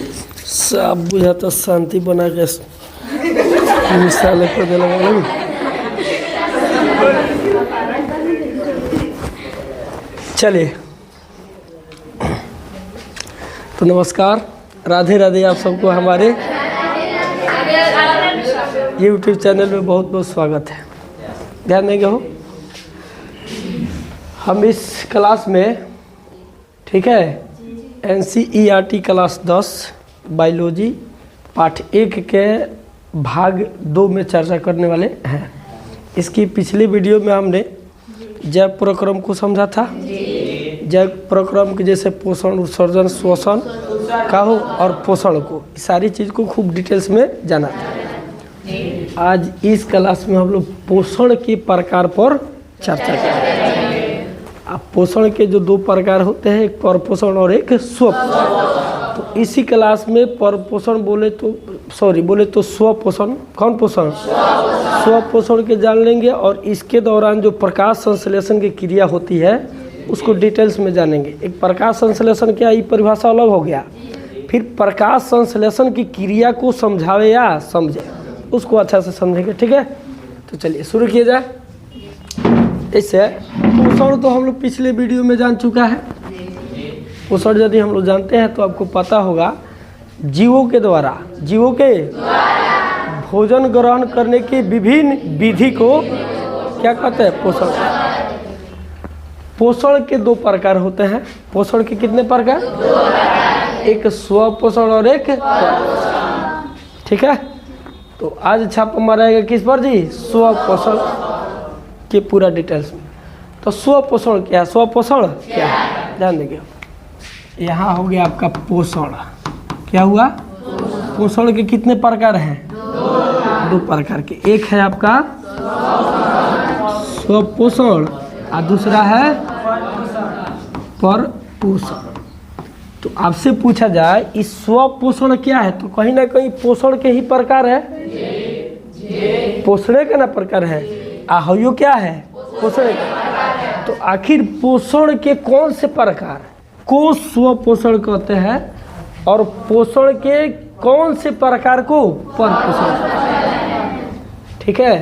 सब बुझाता शांति बना के मिसाल कर देना वाला। चलिए तो नमस्कार, राधे राधे। आप सबको हमारे YouTube चैनल में बहुत बहुत स्वागत है। ध्यान देंगे हो, हम इस क्लास में, ठीक है, NCERT क्लास 10 बायोलॉजी पाठ 1 के भाग 2 में चर्चा करने वाले हैं। इसकी पिछली वीडियो में हमने जैव प्रक्रम को समझा था। जैव प्रक्रम के जैसे पोषण, उत्सर्जन, श्वसन का हो और पोषण को, सारी चीज़ को खूब डिटेल्स में जाना था। आज इस क्लास में हम लोग पोषण के प्रकार पर चर्चा करेंगे। अब पोषण के जो 2 प्रकार होते हैं, एक परपोषण और एक स्वपोषण। तो इसी क्लास में परपोषण बोले तो स्वपोषण, कौन पोषण, स्वपोषण के जान लेंगे। और इसके दौरान जो प्रकाश संश्लेषण की क्रिया होती है उसको डिटेल्स में जानेंगे। एक प्रकाश संश्लेषण क्या, ये परिभाषा अलग हो गया। फिर प्रकाश संश्लेषण की क्रिया को समझावे या समझे, उसको अच्छा से समझेंगे, ठीक है। तो चलिए शुरू किया जाए। इससे पोषण तो हम लोग पिछले वीडियो में जान चुका है। पोषण यदि हम लोग जानते हैं तो आपको पता होगा, जीवों के भोजन ग्रहण करने की विभिन्न विधि को क्या कहते हैं, पोषण। पोषण के 2 प्रकार होते हैं। पोषण के कितने प्रकार, एक स्वपोषण और एक, ठीक है। तो आज छापा मारेगा किस पर जी, स्वपोषण के पूरा डिटेल्स में। तो स्वपोषण क्या है, स्वपोषण क्या है, ध्यान देंगे। यहाँ हो गया आपका पोषण, क्या हुआ, पोषण के कितने प्रकार हैं, 2 प्रकार के। एक है आपका स्वपोषण और दूसरा है परपोषण। तो आपसे पूछा जाए इस स्वपोषण क्या है, तो कहीं ना कहीं पोषण के ही प्रकार है, पोषण का ना प्रकार है। आहयो क्या है, पोषण का। तो आखिर पोषण के कौन से प्रकार को स्वपोषण कहते हैं और पोषण के कौन से प्रकार को परपोषण, ठीक है।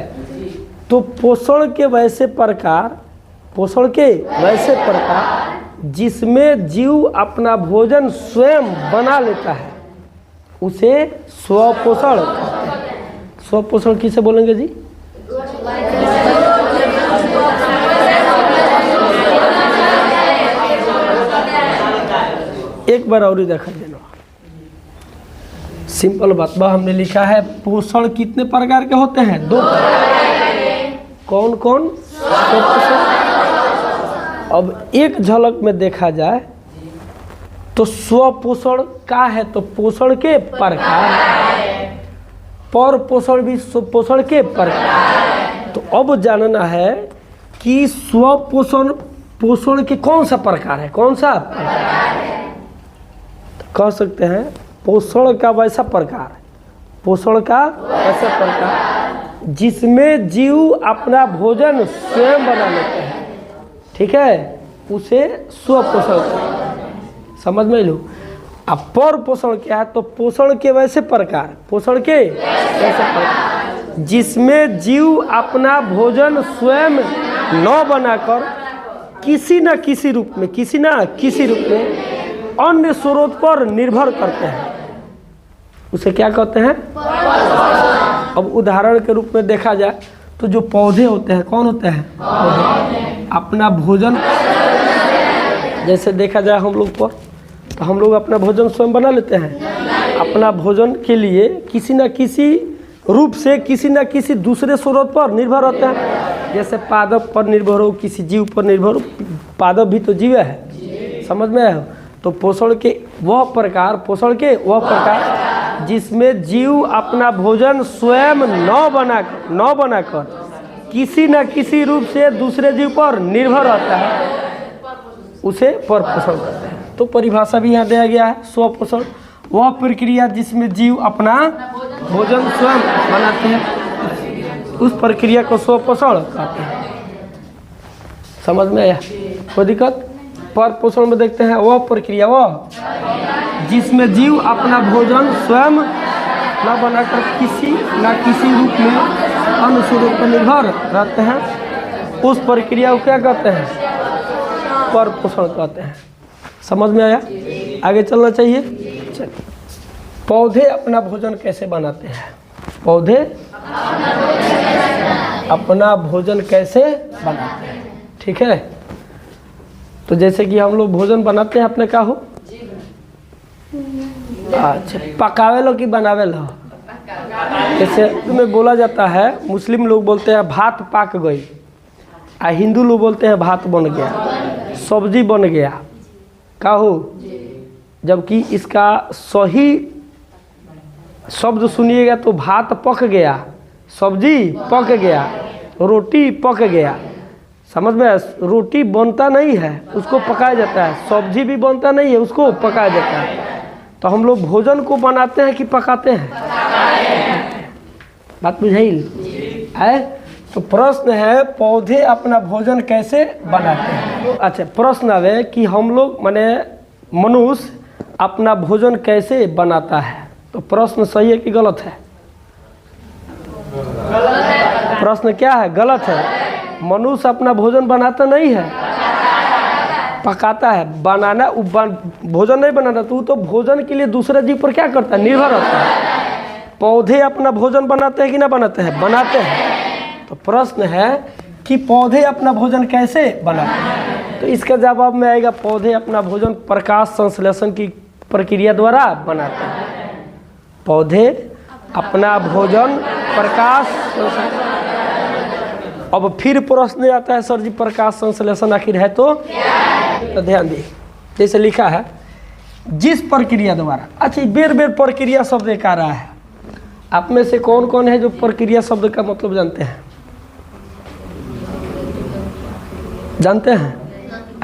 तो पोषण के वैसे प्रकार जिसमें जीव अपना भोजन स्वयं बना लेता है उसे स्वपोषण कहते हैं। स्वपोषण किसे बोलेंगे जी, एक बार और देखा देना। सिंपल बात बा, हमने लिखा है पोषण कितने प्रकार के होते हैं, 2 कौन कौन। अब एक झलक में देखा जाए तो स्वपोषण का है तो पोषण के प्रकार, परपोषण भी पोषण के प्रकार। तो अब जानना है कि स्वपोषण पोषण के कौन सा प्रकार है, कौन सा प्रकार। कह सकते हैं पोषण का वैसा प्रकार, पोषण का वैसा प्रकार जिसमें जीव अपना भोजन स्वयं बना लेते हैं, ठीक है, उसे स्वपोषण। समझ में लो। अब परपोषण क्या है, तो पोषण के वैसे प्रकार, पोषण के वैसे प्रकार जिसमें जीव अपना भोजन स्वयं न बनाकर किसी न किसी रूप में अन्य स्रोत पर निर्भर करते हैं, उसे क्या कहते हैं। अब उदाहरण के रूप में देखा जाए तो जो पौधे होते हैं, कौन होते हैं, पौधे। अपना भोजन, जैसे देखा जाए हम लोग पर, तो हम लोग अपना भोजन स्वयं बना लेते हैं। अपना भोजन के लिए किसी न किसी रूप से किसी न किसी दूसरे स्रोत पर निर्भर होते हैं। जैसे पादप पर निर्भर हो, किसी जीव पर निर्भर हो, पादप भी तो जीव है, समझ में आया। तो पोषण के वह प्रकार जिसमें जीव अपना भोजन स्वयं न बनाकर किसी न किसी रूप से दूसरे जीव पर निर्भर रहता है, उसे परपोषण कहते हैं। तो परिभाषा भी यहाँ दिया गया है। स्वपोषण वह प्रक्रिया जिसमें जीव अपना भोजन स्वयं बनाते हैं, उस प्रक्रिया को स्वपोषण कहते हैं। समझ में आया, कोई दिक्कत। परपोषण में देखते हैं वह प्रक्रिया जिसमें जीव अपना भोजन स्वयं न बनाकर किसी रूप में अन्य स्वरूप पर निर्भर रहते हैं, उस प्रक्रिया को क्या कहते हैं? पर पोषण कहते हैं। समझ में आया? आगे चलना चाहिए। चलिए, पौधे अपना भोजन कैसे बनाते हैं? पौधे अपना भोजन कैसे बनाते हैं? ठीक है, तो जैसे कि हम लोग भोजन बनाते हैं अपने का हो, अच्छा पकावे लो कि बनावे लो? जैसे में बोला जाता है, मुस्लिम लोग बोलते हैं भात पाक गई, आ हिंदू लोग बोलते हैं भात बन गया, सब्जी बन गया। का हो? जबकि इसका सही शब्द सुनिएगा तो भात पक गया, सब्जी पक गया, रोटी पक गया। समझ में? रोटी बनता नहीं है, उसको पकाया जाता है। सब्जी भी बनता नहीं है, उसको पकाया जाता है। तो हम लोग भोजन को बनाते हैं कि पकाते हैं? बात बुझाइल है? तो प्रश्न है, पौधे अपना भोजन कैसे बनाते हैं? अच्छा, प्रश्न है कि हम लोग माने मनुष्य अपना भोजन कैसे बनाता है? तो प्रश्न सही है कि गलत है? प्रश्न क्या है? गलत है। मनुष्य अपना भोजन बनाता नहीं है, पकाता है। बनाना भोजन नहीं बनाता, तो भोजन के लिए दूसरे जीव पर क्या करता है? निर्भर रहता है। पौधे अपना भोजन बनाते हैं कि ना बनाते हैं? बनाते हैं। तो प्रश्न है कि पौधे अपना भोजन कैसे बनाते हैं? तो इसका जवाब में आएगा, पौधे अपना भोजन प्रकाश संश्लेषण की प्रक्रिया द्वारा बनाते हैं। पौधे अपना भोजन प्रकाश। अब फिर प्रश्न आता है, सर जी प्रकाश संश्लेषण आखिर है तो ध्यान दी, जैसे लिखा है जिस प्रक्रिया द्वारा। अच्छा, बेर बेर प्रक्रिया शब्द एक आ रहा है, आप में से कौन कौन है जो प्रक्रिया शब्द का मतलब जानते हैं? जानते हैं?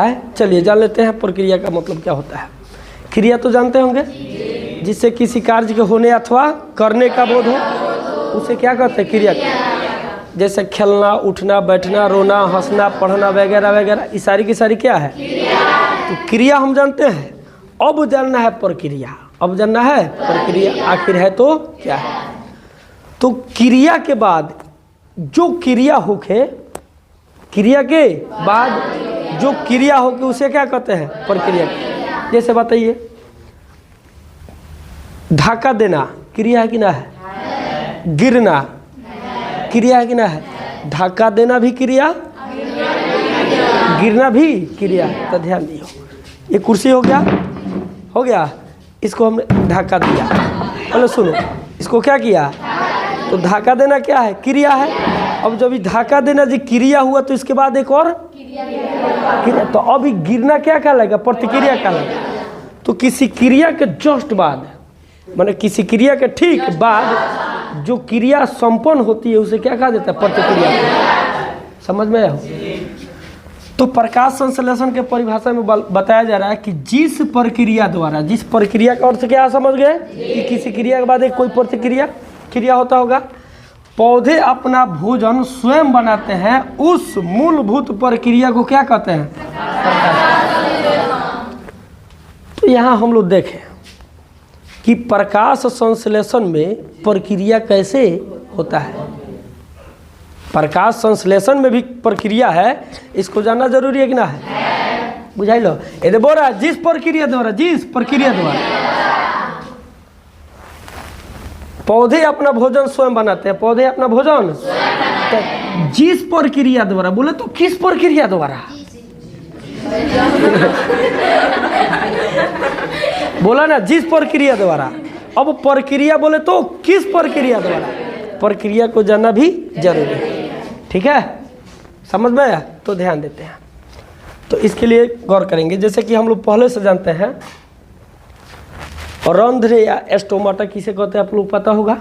आए चलिए जान लेते हैं प्रक्रिया का मतलब क्या होता है। क्रिया तो जानते होंगे, जिससे किसी कार्य के होने अथवा करने का बोध हो, उसे क्या कहते हैं? क्रिया। जैसे खेलना, उठना, बैठना, रोना, हंसना, पढ़ना वगैरह वगैरह, ये सारी की सारी क्या है? तो क्रिया हम जानते हैं। अब जानना है प्रक्रिया। अब जानना है प्रक्रिया आखिर है तो क्या है। तो क्रिया के बाद जो क्रिया होके, क्रिया के बाद जो क्रिया होके उसे क्या कहते हैं? प्रक्रिया। जैसे बताइए, धक्का देना क्रिया है कि ना है? गिरना क्रिया है कि ना है? धक्का देना भी क्रिया, गिरना भी क्रिया। तो ध्यान दियो, ये कुर्सी हो गया, हो गया, इसको हमने धक्का दिया। बोलो सुनो, इसको क्या किया? तो धक्का देना क्या है? क्रिया है। अब जब ये धक्का देना जी क्रिया हुआ, तो इसके बाद एक और क्रिया। तो अभी गिरना क्या कहलाएगा? प्रतिक्रिया कहलाएगा। तो किसी क्रिया के जस्ट बाद, माने किसी क्रिया के ठीक बाद जो क्रिया संपन्न होती है उसे क्या कहा जाता है? प्रतिक्रिया। समझ में आया? तो प्रकाश संश्लेषण के परिभाषा में बताया जा रहा है कि जिस प्रक्रिया द्वारा, जिस प्रक्रिया का अर्थ क्या समझ गए कि किसी क्रिया के बाद एक कोई प्रतिक्रिया क्रिया होता होगा। पौधे अपना भोजन स्वयं बनाते हैं, उस मूलभूत प्रक्रिया को क्या कहते हैं? तो यहाँ हम लोग देखें कि प्रकाश संश्लेषण में प्रक्रिया कैसे होता है। प्रकाश संश्लेषण में भी प्रक्रिया है, इसको जानना जरूरी है कि ना है? बुझाई लो। ये बोल रहा है जिस प्रक्रिया द्वारा पौधे अपना भोजन स्वयं बनाते हैं। पौधे अपना भोजन तो जिस प्रक्रिया द्वारा, बोले तो किस प्रक्रिया द्वारा? बोला ना जिस प्रक्रिया द्वारा। अब प्रक्रिया बोले तो किस प्रक्रिया द्वारा? प्रक्रिया को जानना भी जरूरी है। ठीक है, समझ में आया? तो ध्यान देते हैं। तो इसके लिए गौर करेंगे। जैसे कि हम लोग पहले से जानते हैं, रंध्र या एस्टोमाटा किसे कहते हैं? आप लोग पता होगा,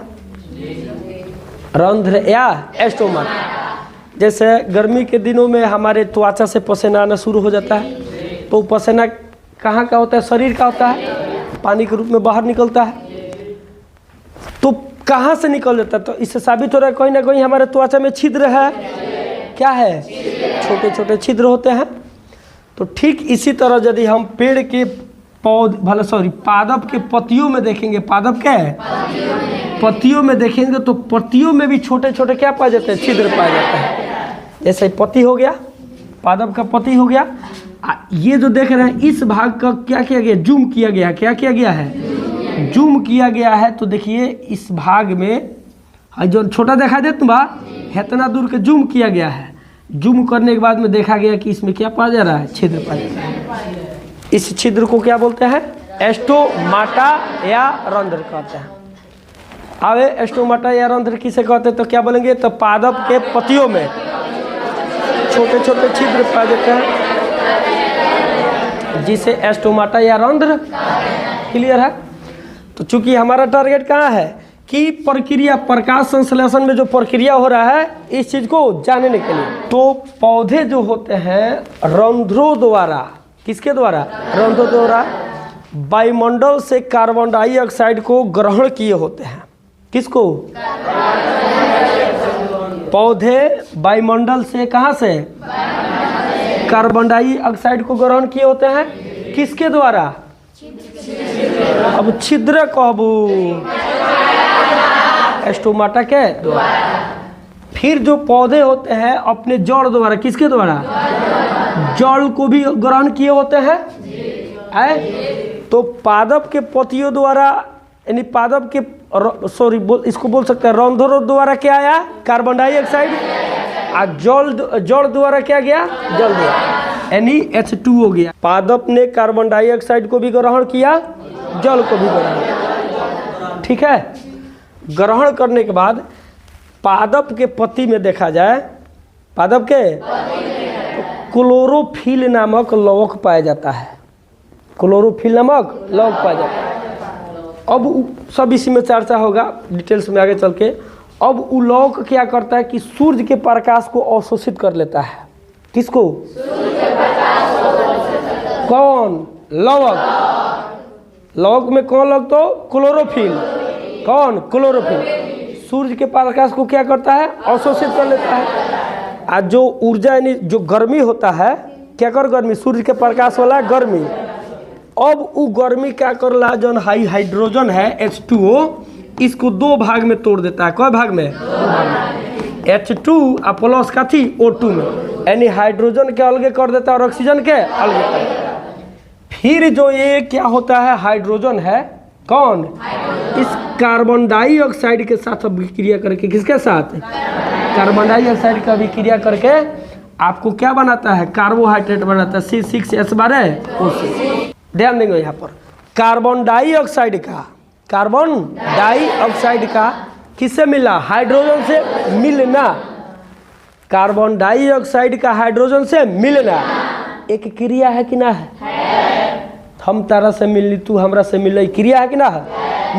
रंध्र या एस्टोमाटा। जैसे गर्मी के दिनों में हमारे त्वचा से पसीना आना शुरू हो जाता है, तो पसीना कहाँ का होता है? शरीर का होता है, पानी के रूप में बाहर निकलता है। तो कहाँ से निकल जाता है? तो इससे साबित हो रहा है कहीं ना कहीं हमारे त्वचा में छिद्र है। क्या है? छोटे छोटे छिद्र होते हैं। तो ठीक इसी तरह यदि हम पेड़ के पादप के पत्तियों में देखेंगे, पादप क्या है, पत्तियों में देखेंगे तो पत्तियों में भी छोटे छोटे क्या पाए जाते हैं, छिद्र पाए जाते हैं। जैसे पत्ती हो गया, पादप का पत्ती हो गया। ये जो देख रहे हैं इस भाग का क्या किया गया, जूम किया गया। क्या किया गया है, जूम किया गया है। तो देखिए इस भाग में जो छोटा देखा दे तुम इतना दूर के जूम किया गया है। जूम करने के बाद में देखा गया कि इसमें क्या पाया जा रहा है, छिद्र पाया जा रहा है। इस छिद्र को क्या बोलते हैं, एस्टोमाटा या रंध्र कहते हैं। आवे एस्टोमाटा या रंध्र किसे कहते हैं, तो क्या बोलेंगे, तो पादप के पत्तियों में छोटे छोटे छिद्र पाए जाते हैं जिसे एस्टोमाटा या रंध्र। क्लियर है। तो चूंकि हमारा टारगेट कहाँ है कि प्रक्रिया, प्रकाश संश्लेषण में जो प्रक्रिया हो रहा है इस चीज को जानने के लिए। तो पौधे जो होते हैं रंध्रों द्वारा, किसके द्वारा, रंध्रों द्वारा वायुमंडल से कार्बन डाइऑक्साइड को ग्रहण किए होते हैं। किसको, पौधे वायुमंडल से, कहाँ से, कार्बन डाइऑक्साइड को ग्रहण किए होते हैं। किसके द्वारा, अब छिद्र कहबू, एस्टोमाटा के द्वारा। फिर जो पौधे होते हैं अपने जड़ द्वारा, किसके द्वारा, जड़ को भी ग्रहण किए होते हैं। तो पादप के पत्तियों द्वारा, यानी पादप के इसको बोल सकते हैं रंध्रों द्वारा क्या आया, कार्बन डाइऑक्साइड। जड़ द्वारा क्या गया, जल द्वारा, यानी H2 हो गया। पादप ने कार्बन डाइऑक्साइड को भी ग्रहण किया, जल को भी ग्रहण। ठीक है। ग्रहण करने के बाद पादप के पत्ती में देखा जाए, पादप के तो क्लोरोफिल नामक लवक पाया जाता है। क्लोरोफिल नामक लवक पाया जाता है। अब सब इसी में चर्चा होगा डिटेल्स में आगे चल के। अब वो लवक क्या करता है कि सूर्य के प्रकाश को अवशोषित कर लेता है। किसको, कौन, लवक। लवक में कौन लवक, तो क्लोरोफिल। कौन, क्लोरोफिल। सूर्य के प्रकाश को क्या करता है, अवशोषित कर लेता है। आज जो ऊर्जा यानी जो गर्मी होता है, क्या कर, गर्मी, सूर्य के प्रकाश वाला गर्मी। अब वो गर्मी क्या कर रहा है, जो हाइड्रोजन है H2O, इसको दो भाग में तोड़ देता है। कई भाग में, H2 और प्लस का थी O2 में, यानी हाइड्रोजन के अलग कर देता है और ऑक्सीजन के अलग कर देता है। फिर जो ये क्या होता है, हाइड्रोजन है, कौन, इस कार्बन डाइऑक्साइड के साथ अभिक्रिया करके, किसके साथ, कार्बन डाइऑक्साइड का अभिक्रिया करके आपको क्या बनाता है, कार्बोहाइड्रेट बनाता है, C6H12O6। ध्यान देंगे यहाँ पर, कार्बन डाइऑक्साइड का किससे मिला, हाइड्रोजन से मिलना। कार्बन डाइऑक्साइड का हाइड्रोजन से मिलना एक क्रिया है कि ना है, हम तारा से मिलनी, तू हमरा से मिल, क्रिया है कि ना है।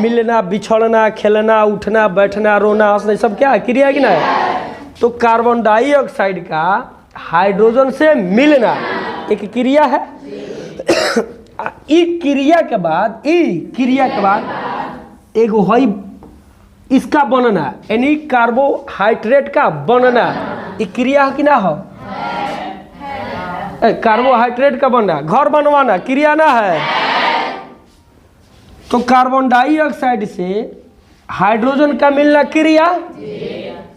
मिलना, बिछड़ना, खेलना, उठना, बैठना, रोना, हंसना, सब क्या है, क्रिया है कि ना है। तो कार्बन डाइऑक्साइड का हाइड्रोजन से मिलना एक क्रिया है। ई क्रिया के बाद एगो है इसका बनना, यानी कार्बोहाइड्रेट का बनना, ये क्रिया है कि ना हो, कार्बोहाइड्रेट का बनना, घर बनवाना, क्रिया ना है। तो कार्बन डाइऑक्साइड से हाइड्रोजन का मिलना क्रिया,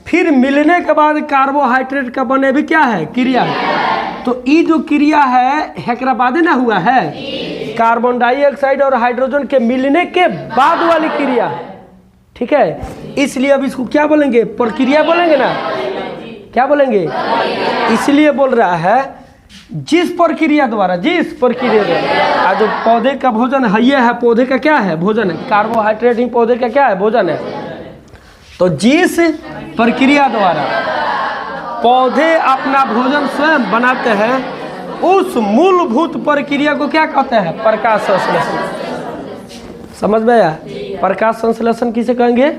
फिर मिलने के बाद कार्बोहाइड्रेट का बने भी क्या है, क्रिया है। तो ये जो क्रिया है हेकरा बाद ना हुआ है, कार्बन डाइऑक्साइड और हाइड्रोजन के मिलने के बाद वाली क्रिया है। ठीक है, इसलिए अब इसको क्या बोलेंगे, प्रक्रिया बोलेंगे ना, क्या बोलेंगे। इसलिए बोल रहा है जिस प्रक्रिया द्वारा आज जो पौधे का भोजन है, ये है पौधे का क्या है, भोजन है, कार्बोहाइड्रेट ही पौधे का क्या है, भोजन है। तो जिस प्रक्रिया द्वारा पौधे अपना भोजन स्वयं बनाते हैं, उस मूलभूत प्रक्रिया को क्या कहते हैं, प्रकाश संश्लेषण। समझ में आया, प्रकाश संश्लेषण किसे कहेंगे,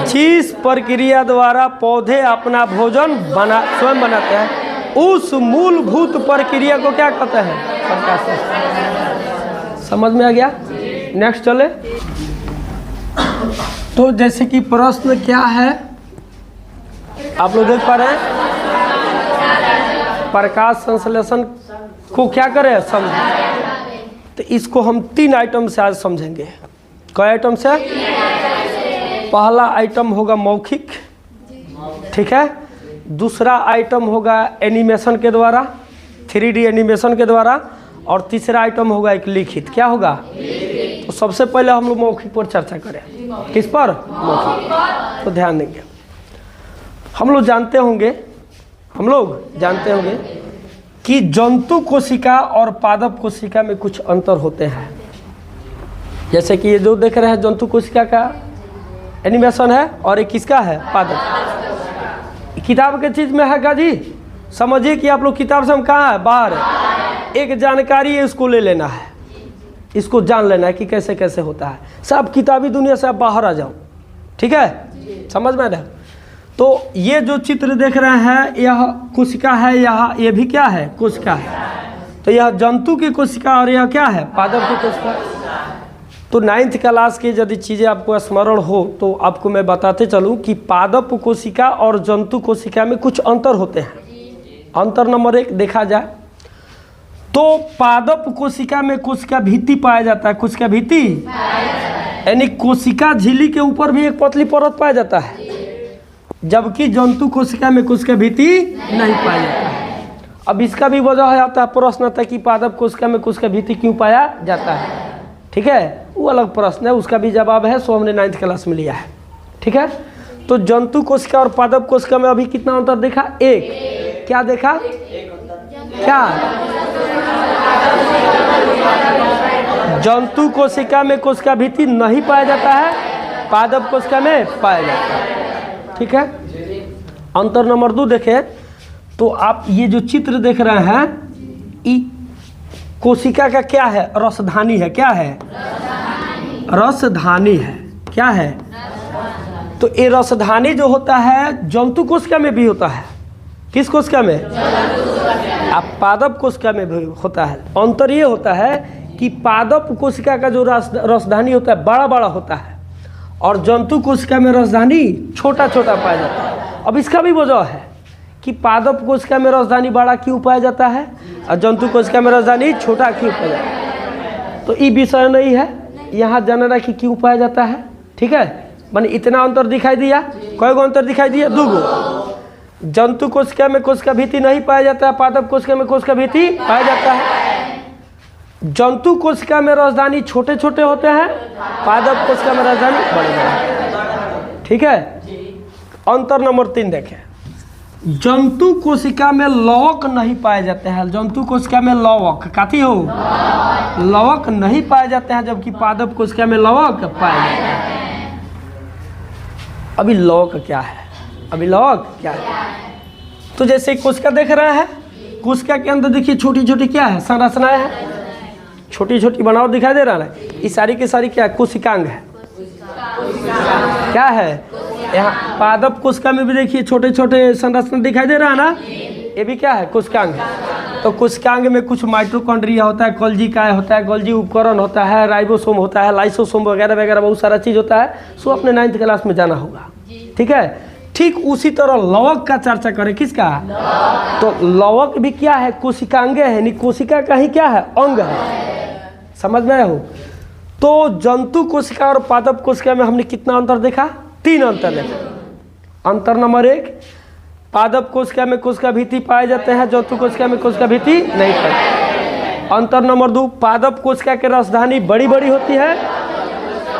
जिस प्रक्रिया द्वारा पौधे अपना भोजन स्वयं बनाते हैं, उस मूलभूत प्रक्रिया को क्या कहते हैं, प्रकाश संश्लेषण। समझ में आ गया। नेक्स्ट चले। तो जैसे कि प्रश्न क्या है आप लोग देख पा रहे हैं, प्रकाश संश्लेषण को क्या करें, समझें। तो इसको हम 3 आइटम से आज समझेंगे। कई आइटम से? पहला आइटम होगा मौखिक, ठीक है। दूसरा आइटम होगा एनिमेशन के द्वारा, 3D एनिमेशन के द्वारा। और तीसरा आइटम होगा एक लिखित। क्या होगा? तो सबसे पहले हम लोग मौखिक पर चर्चा करें। किस पर? मौखिक। तो ध्यान देंगे। हम लोग जानते होंगे कि जंतु कोशिका और पादप कोशिका में कुछ अंतर होते हैं। जैसे कि ये जो देख रहे हैं जंतु कोशिका का एनिमेशन है और एक किसका है, पादप। किताब के चीज में है का जी, समझिए कि आप लोग किताब से हम कहाँ है, बाहर है। एक जानकारी है, इसको ले लेना है, इसको जान लेना है कि कैसे कैसे होता है। सब किताबी दुनिया से आप बाहर आ जाओ, ठीक है, समझ में आया। तो ये जो चित्र देख रहे हैं यह कोशिका है, यह ये भी क्या है, कोशिका है। तो यह जंतु की कोशिका और यह क्या है, पादप की कोशिका। तो 9th क्लास की यदि चीज़ें आपको स्मरण हो तो आपको मैं बताते चलूं कि पादप कोशिका और जंतु कोशिका में कुछ अंतर होते हैं। अंतर नंबर 1 देखा जाए तो पादप कोशिका में कोशिका भित्ति पाया जाता है। कोशिका भित्ति यानी कोशिका झिल्ली के ऊपर भी एक पतली परत पाया जाता है, जबकि जंतु कोशिका में कोशिका भित्ति नहीं पाया जाता है। अब इसका भी वजह आता है, प्रश्न आता है कि पादप कोशिका में कोशिका भित्ति क्यों पाया जाता है, ठीक है, वो अलग प्रश्न है, उसका भी जवाब है, सो हमने 9th क्लास में लिया है, ठीक है। तो जंतु कोशिका और पादप कोशिका में अभी कितना अंतर देखा, 1। क्या देखा, क्या? जंतु कोशिका में कोशिका भित्ति नहीं पाया जाता है, पादप कोशिका में पाया जाता है, ठीक है। अंतर नंबर 2 देखें तो आप ये जो चित्र देख रहे हैं, कोशिका का क्या है, रसधानी है। क्या है? रसधानी है। क्या है? तो ये रसधानी जो होता है जंतु कोशिका में भी होता है। किस कोशिका में? आप पादप कोशिका में भी होता है। अंतर ये होता है कि पादप कोशिका का जो रसधानी होता है बड़ा बड़ा होता है और जंतु कोशिका में रसधानी छोटा छोटा पाया जाता है। अब इसका भी वजह है कि पादप कोशिका में रसधानी बड़ा क्यों पाया जाता है और जंतु कोशिका में रसधानी छोटा क्यों पाया जाता है। तो ये विषय नहीं है यहाँ जानना कि क्यों पाया जाता है, ठीक है। माने इतना अंतर दिखाई दिया। कई गो अंतर दिखाई दिया? 2 गो। जंतु कोशिका में कोशिका भित्ति नहीं पाया जाता है, पादप कोशिका में कोशिका भित्ति पाया जाता है। जंतु कोशिका में रसधानी छोटे छोटे होते हैं, पादप कोशिका में रसधानी बड़े बड़े, ठीक है। अंतर नंबर 3 देखें, जंतु कोशिका में लवक नहीं पाए जाते हैं। जंतु कोशिका में लवक काती हो, लवक नहीं पाए जाते हैं, जबकि पादप कोशिका में लवक पाए जाते हैं। अभी लवक क्या है, अभी लवक क्या है? तो जैसे कोशिका देख रहे हैं, कोशिका के अंदर देखिए छोटी छोटी क्या है, संरचनाएं हैं, छोटी छोटी बनावट दिखाई दे रहा है। ये सारी की सारी क्या है, कोशिकांग है। क्या है? यहाँ पादप कोशिका में भी देखिए छोटे छोटे संरचना दिखाई दे रहा है ना, ये भी क्या है, कोशिकांग है। तो कोशिकांग में कुछ माइटोकॉन्ड्रिया होता है, गोल्जी काय होता है, गोल्जी उपकरण होता है, राइबोसोम होता है, लाइसोसोम वगैरह वगैरह बहुत सारा चीज़ होता है। सो अपने 9th क्लास में जाना होगा, ठीक है। ठीक उसी तरह लवक का चर्चा करें। किसका? तो लवक भी क्या है, कोशिकांग है, यानी कोशिका का ही क्या है, अंग है। समझ में आए हो? तो जंतु कोशिका और पादप कोशिका में हमने कितना अंतर देखा? 3 अंतर देखा। अंतर नंबर 1, पादप कोशिका में कोशिका भित्ति पाए जाते हैं, जंतु कोशिका में कोशिका भित्ति नहीं पाए। अंतर नंबर 2, पादप कोशिका के रसधानी बड़ी बड़ी होती है,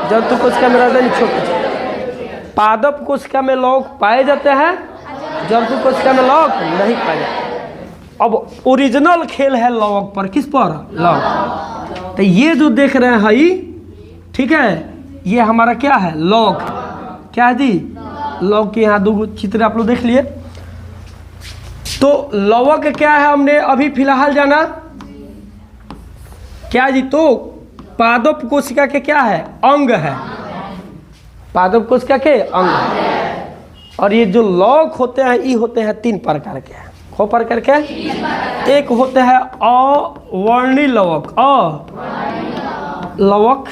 जंतु कोशिका में रसधानी छोटी। पादप कोशिका में लवक पाए जाते हैं, जंतु कोशिका में लवक नहीं पाए जाते। अब ओरिजिनल खेल है लवक पर। किस पर? लवक। तो ये जो देख रहे हैं ये, ठीक है, ये हमारा क्या है, लवक। क्या है जी? लवक के यहाँ 2 चित्र आप लोग देख लिए। तो लवक क्या है हमने अभी फिलहाल जाना। क्या जी? तो पादप कोशिका के क्या है, अंग है। पादप कोशिका के अंग है। और ये जो लवक होते हैं ये होते हैं 3 प्रकार के। कौ प्रकार के? एक होते हैं अवर्णी लवक, लवक।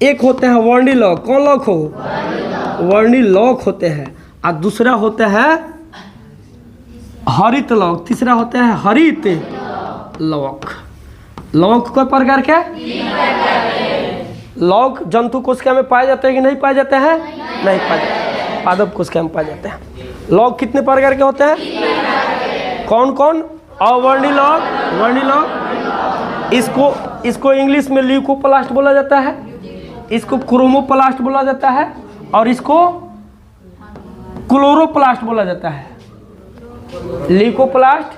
एक होते हैं वर्णी लवक। कौन लवक हो? वर्णी लवक होते हैं। और दूसरा होता है हरित लवक, तीसरा होता है हरित लवक। लवक कई प्रकार के? लवक जंतु कोशिका में पाए जाते हैं कि नहीं पाए जाते हैं? नहीं पाए जाते, पादप कोशिका में पाए जाते हैं। लवक कितने प्रकार के होते हैं? कौन कौन? अवर्णी लवक, वर्णी लवक, इसको इंग्लिश में ल्यूकोप्लास्ट बोला जाता है, इसको क्रोमोप्लास्ट बोला जाता है और इसको क्लोरोप्लास्ट बोला जाता है। ल्यूकोप्लास्ट,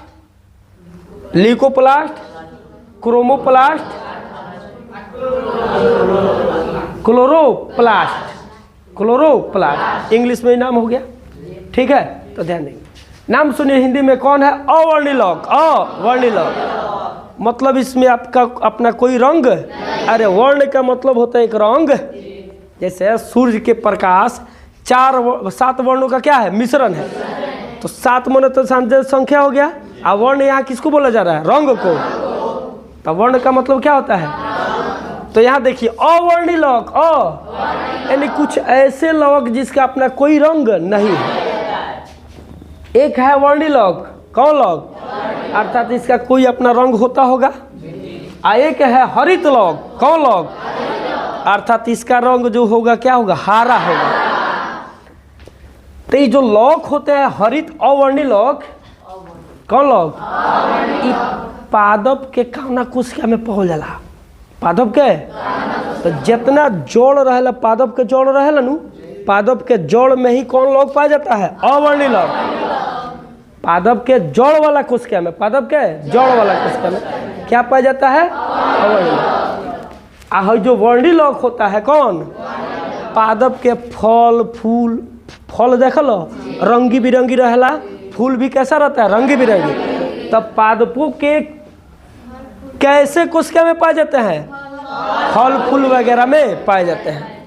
क्रोमोप्लास्ट, क्लोरोप्लास्ट इंग्लिश में नाम हो गया। ठीक है, तो ध्यान देंगे। नाम सुनिए हिंदी में, कौन है? अवर्णी लवक। अवर्णी लवक मतलब इसमें आपका अपना कोई रंग, अरे वर्ण का मतलब होता है एक रंग। जैसे सूर्य के प्रकाश 7 वर्णों का क्या है? मिश्रण है। तो 7 मन तो संख्या हो गया। और वर्ण यहाँ किसको बोला जा रहा है? रंग को। तो वर्ण का मतलब क्या होता है? तो यहाँ देखिए अवर्णी लवक, यानी कुछ ऐसे लवक जिसका अपना कोई रंग नहीं है। एक है वर्णी लवक, कौन लवक? अर्थात इसका कोई अपना रंग होता होगा। एक है हरित लवक, कौन लवक? अर्थात इसका रंग जो होगा क्या होगा? हरा होगा। तो ये जो लवक होते हैं हरित अवर्णी लवक, कौन लवक? पादप के कौना कोशिका में पहुँच जाला? पादप के तो जितना जोड़ रहेला, पादप के जोड़ रहेला नु, पादप के जोड़ में ही कौन लवक पाया जाता है? अवर्णी लवक। पादप के जोड़ वाला कोशिका में, पादप के जोड़ वाला कोशिका में क्या पाया जाता है? अवर्णी लवक। जो वर्णी लवक होता है कौन? पादप के फल फूल, फल देख लो रंगी बिरंगी रहेला, फूल भी कैसा रहता है? रंगी बिरंगी। तब पादपों के कैसे कोशिका में पाए जाते हैं? फल फूल वगैरह में पाए जाते हैं।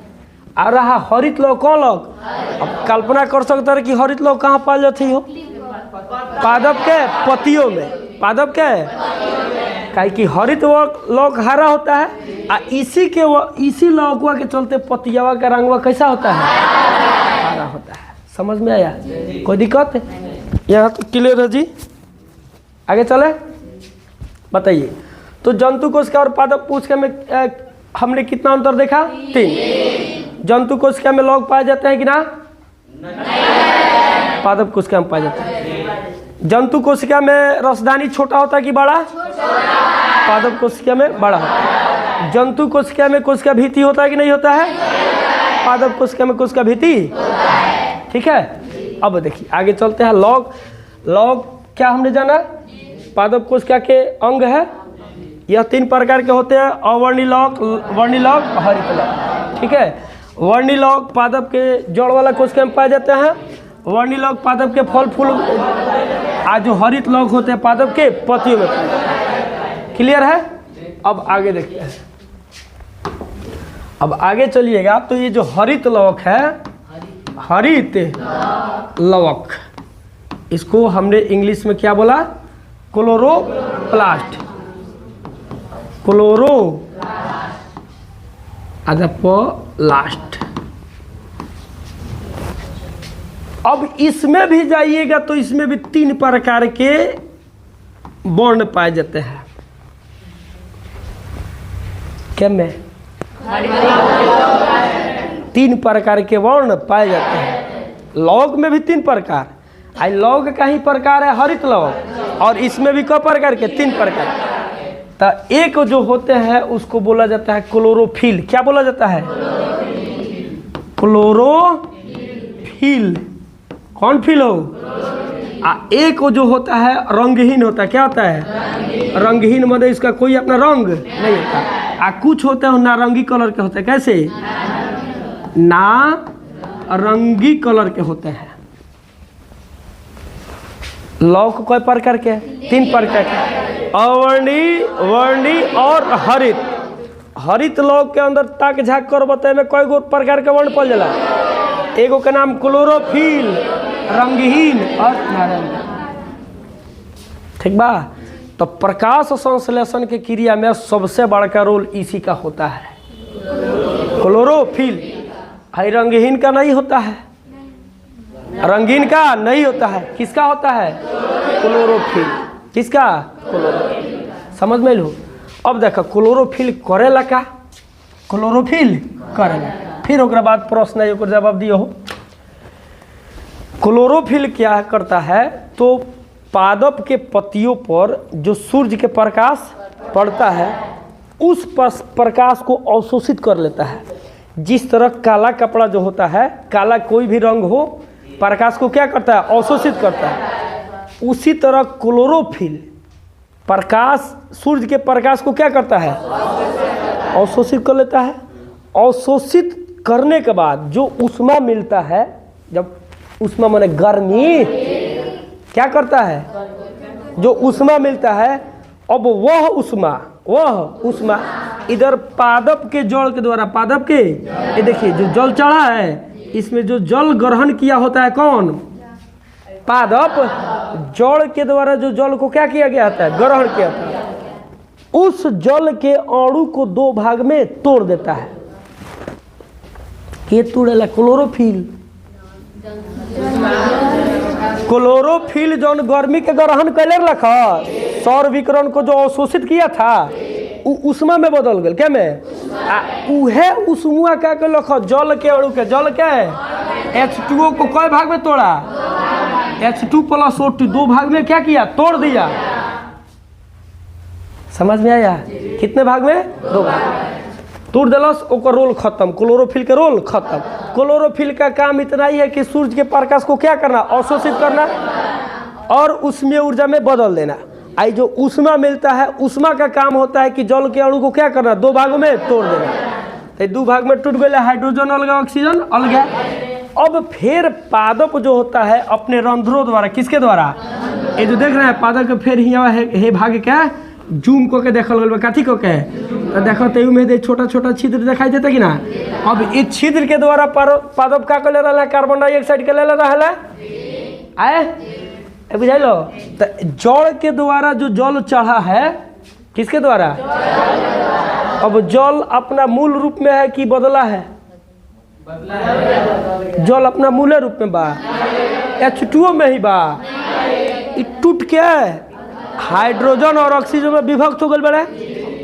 और रहा हरित लवक, कौन लवक? अब कल्पना कर सकते हैं कि हरित लवक कहाँ पाई जाती हो? पादप के पत्तियों में, पादप के काहे कि हरित लवक हरा होता है। इसी लवकवा के चलते पतियावा का रंगवा कैसा होता है? हरा होता है। समझ में आया? कोई दिक्कत? यहाँ तो क्लियर है जी। आगे चले, बताइए। तो जंतु कोशिका और पादप कोशिका में हमने कितना अंतर देखा? 3। जंतु कोशिका में लवक पाए जाते हैं कि ना? पादप कोशिका में पाए जाते हैं। जंतु कोशिका में रसदानी छोटा होता है कि बड़ा? पादप कोशिका में बड़ा होता है। जंतु कोशिका में कोशिका भित्ति होता है कि नहीं होता है? पादप कोशिका में कोशिका भित्ति। ठीक है, अब देखिए आगे चलते हैं। लवक क्या हमने जाना? पादप कोशिका के अंग है। यह 3 प्रकार के होते हैं, अवर्णी लवक, वर्णी लवक, हरित लवक। ठीक है, वर्णी लवक पादप के जड़ वाला कोशिका में पाए जाते हैं। वर्णी लवक पादप के फल फूल, आज जो हरित लवक होते हैं पादप के पत्तियों में पाए जाते हैं। क्लियर है? अब आगे देखते हैं। अब आगे चलिएगा। तो ये जो हरित लवक है, हरित लवक, इसको हमने इंग्लिश में क्या बोला? क्लोरोप्लास्ट। क्लोरोप्लास्ट। अब इसमें भी जाइएगा तो इसमें भी 3 प्रकार के वर्ण पाए जाते हैं। क्या में 3 प्रकार के वर्ण पाए जाते हैं। लवक में भी 3 प्रकार। लवक का ही प्रकार है हरित लवक, और इसमें भी कई प्रकार के? 3 प्रकार। तो एक जो होते हैं उसको बोला जाता है क्लोरोफिल। क्या बोला जाता है? क्लोरोफिल। कौन फिल हो? एक जो होता है रंगहीन होता है। क्या होता है? रंगहीन मतलब इसका कोई अपना रंग नहीं होता। कुछ होते हैं नारंगी कलर के होते हैं। कैसे? नारंगी कलर के होते हैं। लवक कई प्रकार के? 3 प्रकार के, अवर्णी, वर्णी और हरित। हरित लवक के अंदर ताक झाक कर बताए में कई गो प्रकार के वर्ण पड़ जाला। एगो का नाम क्लोरोफिल, रंगहीन और नारंगी। ठीक बा? तो प्रकाश संश्लेषण के क्रिया में सबसे बड़का रोल इसी का होता है। क्लोरोफिल। रंगहीन का नहीं होता है। रंगीन का नहीं होता है, किसका होता है? क्लोरोफिल। किसका? क्लोरोफिल। समझ में लो। अब देखो क्लोरोफिल करेला का? क्लोरोफिल करेला। फिर ओकरा बाद प्रश्न है, ओकर जवाब दियो हो। क्लोरोफिल क्या करता है? तो पादप के पत्तियों पर जो सूर्य के प्रकाश पड़ता है उस प्रकाश को अवशोषित कर लेता है। जिस तरह काला कपड़ा जो होता है, काला कोई भी रंग हो, प्रकाश को क्या करता है? अवशोषित करता है। उसी तरह क्लोरोफिल प्रकाश, सूर्य के प्रकाश को क्या करता है? अवशोषित कर लेता है। अवशोषित करने के बाद जो ऊष्मा मिलता है, जब ऊष्मा माने गर्मी, क्या करता है? जो ऊष्मा मिलता है, अब वह ऊष्मा इधर पादप के जड़ के द्वारा, पादप के, ये देखिए जो जल चढ़ा है, इसमें जो जल ग्रहण किया होता है कौन? पादप। जड़ के द्वारा जो जल को क्या किया गया होता है? ग्रहण किया होता है। उस जल के अणु को दो भाग में तोड़ देता है। ये तोड़ेला क्लोरोफिल। क्लोरोफिल जो गर्मी के ग्रहण कैले रखा, सौर विकिरण को जो अवशोषित किया था, उष्मा में बदल गया। क्या में? उहे उष्मा क्या के लखा? जल के अणु के, जल के H2O को कई भाग में तोड़ा? H2 + O2 दो भाग में क्या किया? तोड़ दिया। समझ में आया? कितने भाग में? दो भाग। तोड़ दिलस, ओकर रोल खत्म। क्लोरोफिल के रोल खत्म। क्लोरोफिल का काम इतना ही है कि सूर्य के प्रकाश को क्या करना? अवशोषित करना और उसमें ऊर्जा में बदल देना। आई जो ऊष्मा मिलता है, ऊष्मा का काम होता है कि जल के अणु को क्या करना? दो भागों में तोड़ देना। तो दो भाग में टूट गए, हाइड्रोजन अलग, ऑक्सीजन अलग। अब फिर पादप जो होता है अपने रंध्रों द्वारा, किसके द्वारा? ये जो देख रहे हैं पादप के, फिर ही भाग क्या जूम को के देखल गल, काथी को के तो देखो तो में छोटा छोटा छिद्र दिखाई देता कि ना। अब इस छिद्र के द्वारा पादप का ले रहा है? कार्बन डाइऑक्साइड के ले रहा है। आए बुझाइलो? तो जल के द्वारा जो जल चढ़ा है, किसके द्वारा? अब जल अपना मूल रूप में है कि बदला है? जल अपना मूल रूप में बा, H2O में ही बा। टूट के हाइड्रोजन और ऑक्सीजन में विभक्त हो गए बड़े।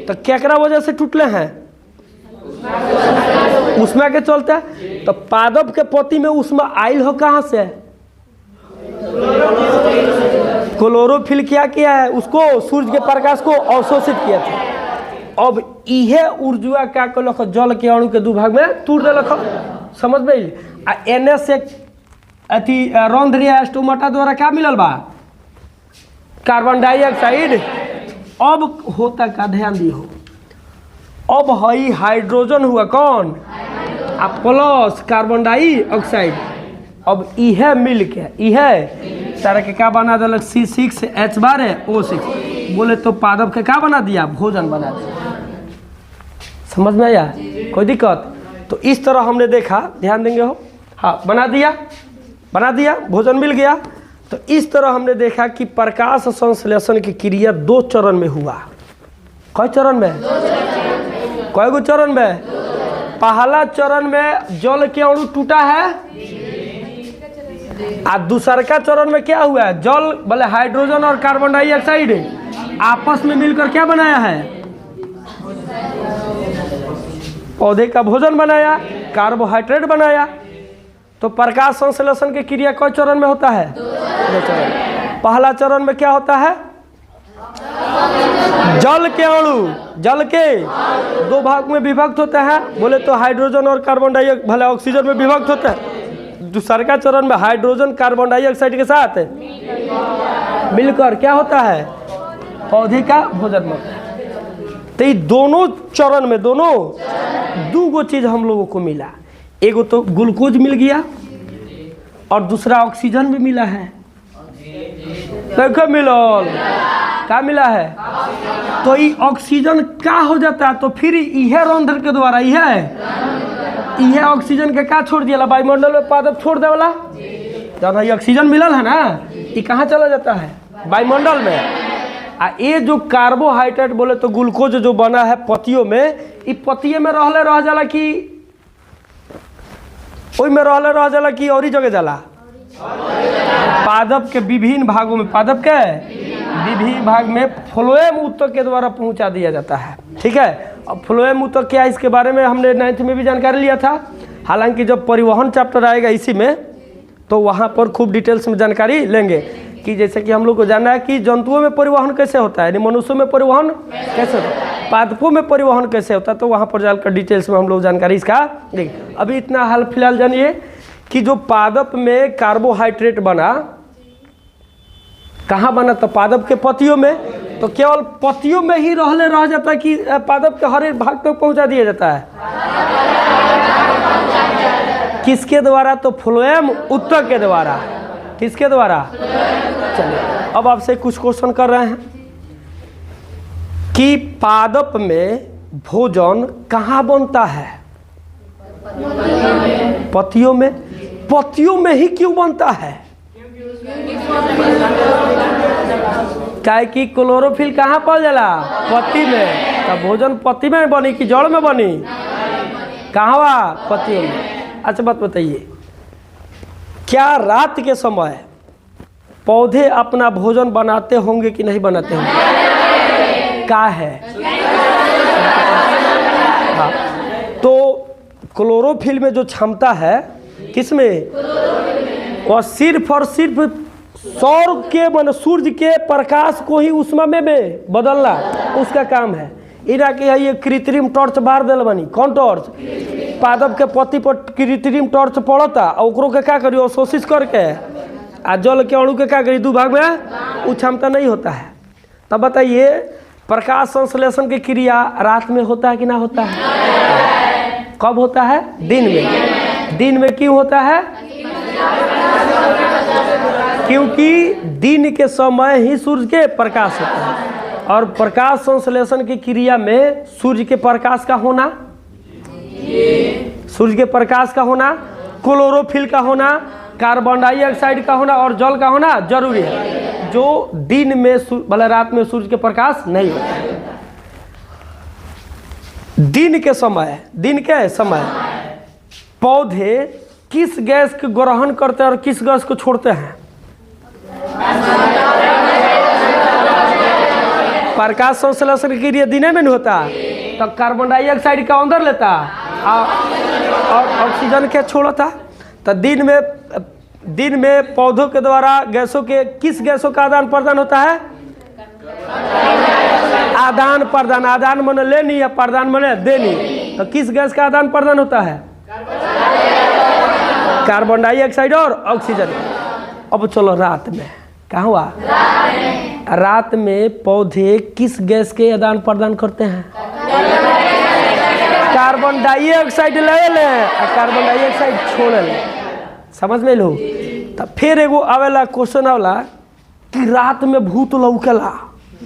तो केकरा वजह से टूटले हैं? ऊष्मा के चलते। तो पादप के पत्ती में ऊष्मा आयल हो कहाँ से? क्लोरोफिल क्या किया है? उसको, सूर्य के प्रकाश को अवशोषित किया था। अब इहे ऊर्जा क्या कलख? जल के अणु के दो भाग में तोड़ देलक। समझ में? एने से अथी रंध्र या स्टोमाटा द्वारा क्या मिलल बा? Carbon dioxide. अब होता का ध्यान दियो, अब हई हाइड्रोजन हुआ कौन? आ प्लस कार्बन डाइऑक्साइड। अब इहे मिल के इहे सारा के क्या बना दिलक? C6H12O6। बोले तो पादप के क्या बना दिया? भोजन बना दिया। समझ में आया? कोई दिक्कत? तो इस तरह हमने देखा, ध्यान देंगे हो। हाँ, बना दिया, भोजन मिल गया। तो इस तरह हमने देखा कि प्रकाश संश्लेषण की क्रिया दो चरण में हुआ। कई चरण में? कई गो चरण में? पहला चरण में जल के अणु टूटा है, और दूसरा का चरण में क्या हुआ है? जल बोले हाइड्रोजन और कार्बन डाइऑक्साइड आपस में मिलकर क्या बनाया है? पौधे का भोजन बनाया, कार्बोहाइड्रेट बनाया। तो प्रकाश संश्लेषण की क्रिया कई चरण में होता है? दो चरण। पहला चरण में क्या होता है? जल के अणु, जल के दो भाग में विभक्त होते हैं। बोले तो हाइड्रोजन और कार्बन डाइऑक्साइड, भले ऑक्सीजन में विभक्त होता है। दूसरा का चरण में हाइड्रोजन कार्बन डाइऑक्साइड के साथ मिलकर क्या होता है? पौधे का भोजन बनता है। तो ये दोनों चरण में दो गो चीज हम लोगों को मिला। एगो तो ग्लूकोज मिल गया और दूसरा ऑक्सीजन भी मिला है। देखो मिलल क्या मिला है? तो ये ऑक्सीजन क्या हो जाता है? तो फिर यह रंध्र के द्वारा यह ऑक्सीजन के क्या छोड़ दिया? वायुमंडल में पादप छोड़ दे वाला। जब ये ऑक्सीजन मिलल है ना, ये कहाँ चला जाता है? वायुमंडल में। आ ये जो कार्बोहाइड्रेट बोले तो ग्लूकोज जो बना है पत्तियों में, ये पत्तियों में रह जाला कि ओई में रह जाला कि और ही जगह जाला? पादप के विभिन्न भागों में, पादप के विभिन्न भाग में फ्लोएम ऊतक के द्वारा पहुंचा दिया जाता है। ठीक है, अब फ्लोएम ऊतक क्या है, इसके बारे में हमने 9th में भी जानकारी लिया था। हालांकि जब परिवहन चैप्टर आएगा इसी में तो वहाँ पर खूब डिटेल्स में जानकारी लेंगे कि जैसे कि हम लोग को जानना है कि जंतुओं में परिवहन कैसे होता है, यानी मनुष्यों में परिवहन कैसे होता है, पादपों में परिवहन कैसे होता है, तो वहाँ पर जाकर डिटेल्स में हम लोग जानकारी इसका देंगे। अभी इतना हाल फिलहाल जानिए कि जो पादप में कार्बोहाइड्रेट बना, कहाँ बना, तो पादप के पत्तियों में, तो केवल पत्तियों में ही रह जाता है कि पादप के हर एक भाग तक पहुँचा दिया जाता है। किसके द्वारा, तो फ्लोएम ऊतक के द्वारा। किसके द्वारा, चलिए अब आपसे कुछ क्वेश्चन कर रहे हैं कि पादप में भोजन कहाँ बनता है, पत्तियों में। पत्तियों में ही क्यों बनता है, क्या कि क्लोरोफिल कहाँ पाल जाला, पत्ती में। तब भोजन पत्ती में बनी कि जड़ में बनी, कहाँ बा, पत्तियों में। अच्छा बात बताइए, क्या रात के समय पौधे अपना भोजन बनाते होंगे कि नहीं बनाते होंगे, क्या है, हाँ। तो क्लोरोफिल में जो क्षमता है, किसमें, वह सिर्फ और सिर्फ सौर के मन सूर्य के प्रकाश को ही ऊष्मा में बदलना उसका काम है। इरा के ये कृत्रिम टॉर्च बार दिल बनी, कौन टॉर्च, पादप के पत्ती पर कृत्रिम टॉर्च पड़ता और ओकरो के क्या करियो, अवशोषित करके आ जल के अणु के क्या करिए, दो भाग में वो क्षमता नहीं होता है। तब बताइए प्रकाश संश्लेषण की क्रिया रात में होता है कि ना होता है, कब होता है, दिन में। दिन में क्यों होता है, क्योंकि दिन के समय ही सूर्य के प्रकाश होता है, और प्रकाश संश्लेषण की क्रिया में सूर्य के प्रकाश का होना, सूर्य के प्रकाश का होना, क्लोरोफिल का होना, कार्बन डाइऑक्साइड का होना और जल का होना जरूरी है, जो दिन में भले रात में सूर्य के प्रकाश नहीं होता है। दिन के समय, दिन के समय पौधे किस गैस को ग्रहण करते हैं और किस गैस को छोड़ते हैं, प्रकाश संश्लेषण की क्रिया दिन में नहीं होता, तो कार्बन डाइऑक्साइड का अंदर लेता और ऑक्सीजन के छोड़ता। तो दिन में पौधों के द्वारा गैसों के, किस गैसों का आदान प्रदान होता है, आदान प्रदान। आदान माने लेनी या प्रदान माने देनी, तो किस गैस का आदान प्रदान होता है, कार्बन डाइऑक्साइड और ऑक्सीजन। अब चलो रात में, कहाँ हुआ, रात में पौधे किस गैस के आदान प्रदान करते हैं, कार्बन डाइऑक्साइड ले ले और कार्बन डाइऑक्साइड छोड़ ले, समझ में लो। तब फिर एगो आवेला क्वेश्चन आवेला कि रात में भूत लौकेला,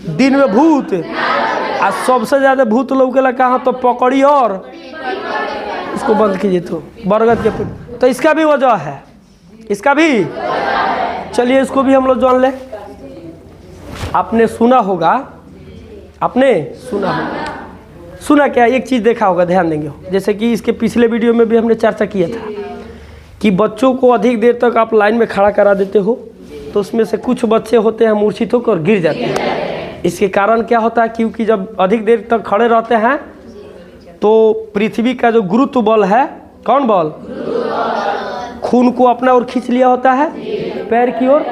दिन में भूत, और सबसे ज्यादा भूत लौकेला कहाँ, तो पकड़ी और इसको बंद कीजिए, तो बरगद के पेड़, तो इसका भी वजह है, इसका भी। चलिए इसको भी हम लोग जान ले। आपने सुना होगा, आपने सुना होगा, सुना क्या, एक चीज़ देखा होगा, ध्यान देंगे, जैसे कि इसके पिछले वीडियो में भी हमने चर्चा किया था कि बच्चों को अधिक देर तक आप लाइन में खड़ा करा देते हो तो उसमें से कुछ बच्चे होते हैं मूर्छित होकर गिर जाते हैं। इसके कारण क्या होता है, क्योंकि जब अधिक देर तक खड़े रहते हैं तो पृथ्वी का जो गुरुत्व बल है, कौन बल, खून को अपना ओर खींच लिया होता है पैर की ओर,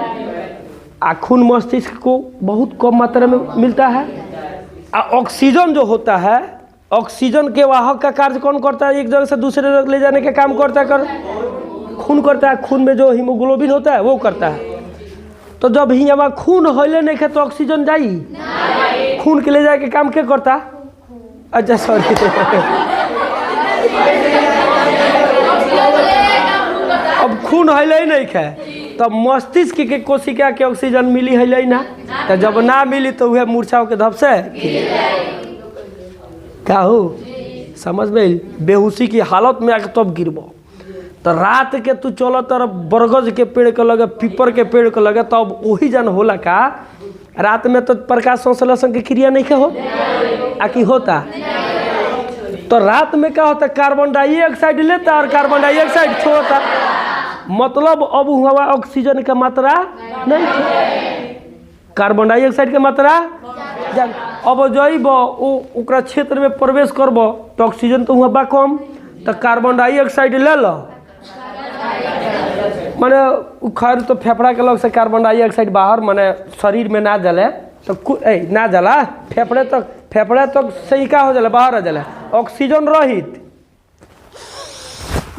खून मस्तिष्क को बहुत कम मात्रा में मिलता है। ऑक्सीजन जो होता है, ऑक्सीजन के वाहक का कार्य कौन करता है, एक जगह से दूसरे जगह ले जाने का काम करता है, खून करता है। खून में जो हीमोग्लोबिन होता है वो करता है। तो जब ही हमारा खून हिले नहीं है तो ऑक्सीजन जाई, खून के ले जाए के काम क्या करता, अच्छा सॉरी अब खून हिले ही नहीं है तब मस्तिष्क के कोशिका के ऑक्सीजन मिली है ना, तो जब ना मिली तो वह मूर्छा के धप से क्या हो, समझ में, बेहोशी की हालत में आके तब गिरबो। तो रात के तू चलो तरफ बरगद के पेड़ के लगे, पीपर के पेड़ के लगे, तब वही जन होला का, रात में तो प्रकाश संश्लेषण की क्रिया नहीं हो, आकि होता। तो रात में क्या होता, कार्बन डाइऑक्साइड लेता और कार्बन डाइऑक्साइड छोड़ता, मतलब अब हुआ ऑक्सीजन के मात्रा नहीं, कार्बन डाइऑक्साइड के मात्रा। अब जब ओकरा क्षेत्र में प्रवेश करब तो ऑक्सीजन तो हुआ बा कम, तो कार्बन डाइऑक्साइड ले लो, माने खैर तो फेफड़ा के लग से कार्बन डाइऑक्साइड बाहर माने शरीर में ना जले तो ना जला, फेफड़े तक सही का हो जाला, बाहर आ जाला, ऑक्सीजन रहित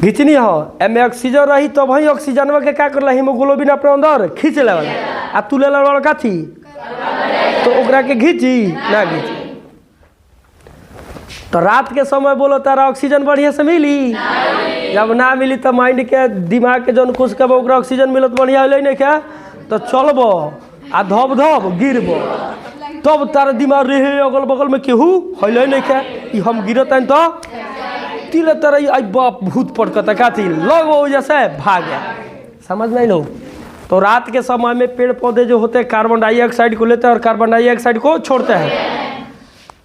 घिंचनी हो एमे ऑक्सीजन रही तो वही ऑक्सीजन के क्या कर हीमोग्लोबिन अपने अंदर खींच ले वाला, आ तू ले ला कथी तो ओकरा के घींची ना घींची। तो रात के समय बोलो तारा ऑक्सीजन बढ़िया से मिली, जब ना मिली तो माइंड के दिमाग के जौन कुछ कब ओकरा ऑक्सीजन मिलत बढ़िया होले नहीं क्या, तो चलबो आ धब धब गिरबो, तब तारा दिमाग रहे अगल बगल में केहू होले नहीं क्या, हम गिरत हैं तो तिल तरह आई बाप भूत पड़कता का थी लोग वो जैसे भाग गया, समझ नहीं लो। तो रात के समय में पेड़ पौधे जो होते हैं कार्बन डाइऑक्साइड को लेते हैं और कार्बन डाइऑक्साइड को छोड़ते हैं,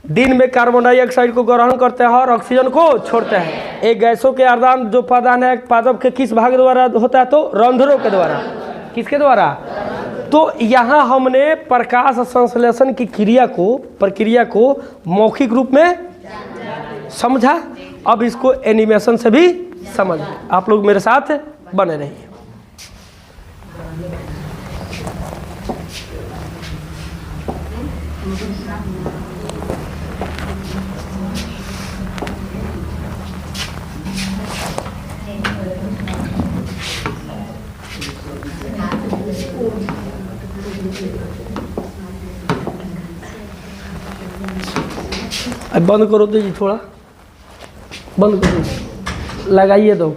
दिन में कार्बन डाइऑक्साइड को ग्रहण करते हैं और ऑक्सीजन को छोड़ते हैं। एक गैसों के आदान जो प्रदान है पादप के किस भाग द्वारा होता है, तो रंध्रों के द्वारा। किसके द्वारा? तो यहाँ हमने प्रकाश संश्लेषण की प्रक्रिया को मौखिक रूप में समझा, अब इसको एनिमेशन से भी समझ। आप लोग मेरे साथ बने रहिए। अब बंद करो तो जी, थोड़ा बंद करो, लगाइए दो।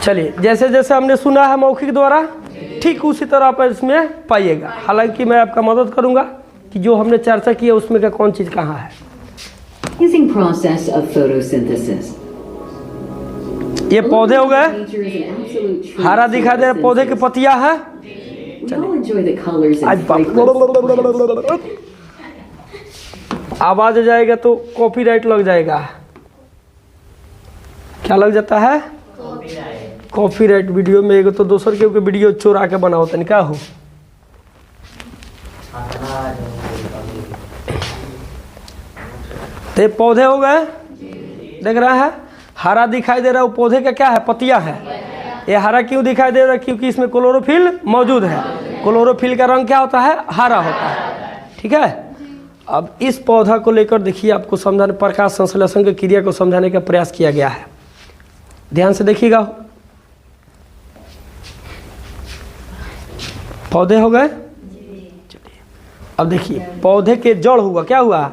चलिए, जैसे जैसे हमने सुना है मौखिक द्वारा, ठीक उसी तरह आप इसमें पाइएगा। हालांकि मैं आपका मदद करूंगा कि जो हमने चर्चा की है उसमें का कौन चीज़ कहाँ है। Using process of photosynthesis. ये पौधे हो गए, हरा दिखा दे रहा पौधे की पत्तियां हैं। आवाज जाएगा तो कॉपीराइट लग जाएगा। क्या लग जाता है? कॉपीराइट वीडियो में। एगो तो दोसर के वीडियो चोरा के बनाओ तन क्या हो। तो पौधे हो गए, देख रहा है हरा दिखाई दे रहा है, वो पौधे का क्या है? पत्तियां है। ये हरा क्यों दिखाई दे रहा है? क्योंकि इसमें क्लोरोफिल मौजूद है। क्लोरोफिल का रंग क्या होता है? हरा होता है। ठीक है, अब इस पौधा को लेकर देखिए, आपको समझाने, प्रकाश संश्लेषण की क्रिया को समझाने का प्रयास किया गया है। ध्यान से देखिएगा। पौधे हो गए। चलिए अब देखिए, पौधे के जड़ हुआ, क्या हुआ?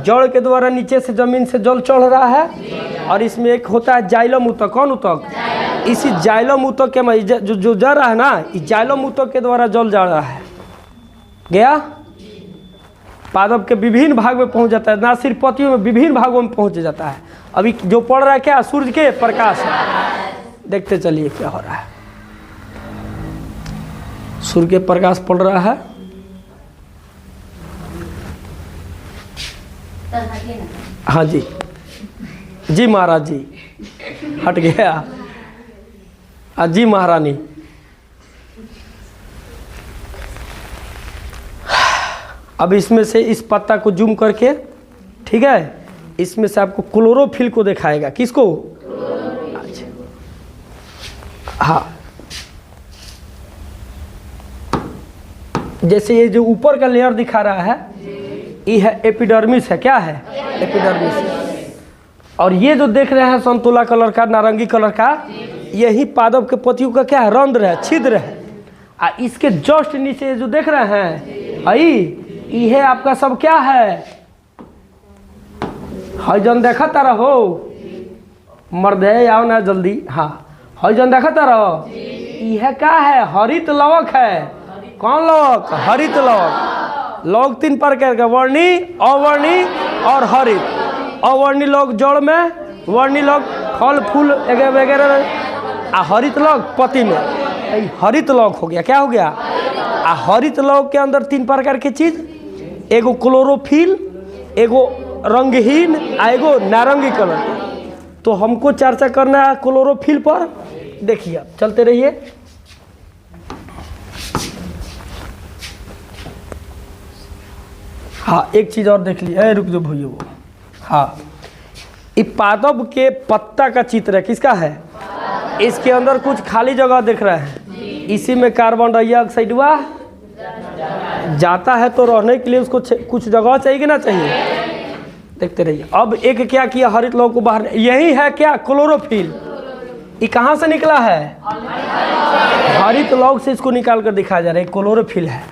जड़ के द्वारा नीचे से जमीन से जल चढ़ रहा है, और इसमें एक होता है जाइलम ऊतक। कौन ऊतक? इसी जाइलम ऊतक के जो जा रहा है ना, इस जाइलम ऊतक के द्वारा जल जा रहा है, गया पादप के विभिन्न भाग में पहुंच जाता है, ना सिर्फ पत्तियों में, विभिन्न भागों में पहुंच जाता है। अभी जो पड़ रहा है क्या? सूर्य के प्रकाश है। देखते चलिए क्या हो रहा है। सूर्य के प्रकाश पड़ रहा है। हाँ जी, जी महाराज जी, हट गया। जी महारानी। अब इसमें से इस पत्ता को जूम करके, ठीक है, इसमें से आपको क्लोरोफिल को दिखाएगा। किसको? अच्छा, हाँ, जैसे ये जो ऊपर का लेयर दिखा रहा है, ये है एपिडर्मिस है। क्या है? एपिडर्मिस। और ये जो देख रहे हैं संतोला कलर का, नारंगी कलर का, यही पादप के पत्तियों का क्या है? रंध्र है, छिद्र है। और इसके जस्ट नीचे जो देख रहे हैं, ये आपका सब क्या है? हजन देखा तारा हो मर्दे, आओ ना जल्दी। हाँ, हजन देखा तारा, यह क्या है? हरित लवक है। कौन लवक? हरित लवक। लौक तीन प्रकार का, वर्णी, अवर्णी और हरित। अवर्णी लौक जड़ में, वर्णी लौक फल फूल वगैरह, हरित लौक पत्ती में। हरित लौक हो गया। क्या हो गया? आ हरित लौह के अंदर 3 प्रकार की चीज, एगो क्लोरोफिल, एगो रंगहीन आ एगो नारंगी कलर। तो हमको चर्चा करना है क्लोरोफिल पर। देखिए चलते रहिए। हाँ एक चीज और देख लिया, रुक जो भैया वो। हाँ ये पादप के पत्ता का चित्र है, किसका है? इसके अंदर कुछ खाली जगह दिख रहा है, इसी में कार्बन डाइऑक्साइड हुआ जाता है, तो रहने के लिए उसको कुछ जगह चाहिए कि ना चाहिए? देखते रहिए। अब एक क्या किया हरित लौह को बाहर, यही है क्या क्लोरोफिल। ये कहाँ से निकला है? हरित लौह से इसको निकाल कर दिखाया जा रहा है, क्लोरोफिल है।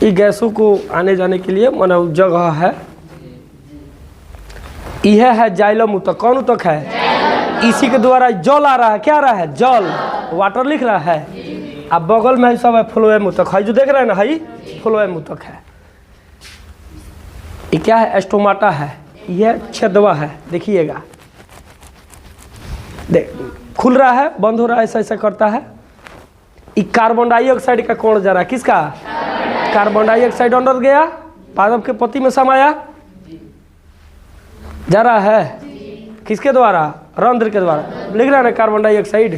ये गैसों को आने जाने के लिए माना जगह है। यह है जाइलम ऊतक। कौन ऊतक है? इसी के द्वारा जल आ रहा है। क्या आ रहा है? जल, वाटर लिख रहा है। अब बगल में सब है फ्लोएम ऊतक है, जो देख रहे हैं ना, है फ्लोएम ऊतक है। ये क्या है? एस्टोमाटा है। यह छेदवा है, देखिएगा, देख खुल रहा है, बंद हो रहा है, ऐसा ऐसा करता है। ये कार्बन डाइऑक्साइड का कौन जा रहा है? किसका? कार्बन डाइऑक्साइड अंदर गया, पादप के पत्ती में समाया, जा रहा है किसके द्वारा? रंध्र के द्वारा। लिख रहा है ना कार्बन डाइऑक्साइड।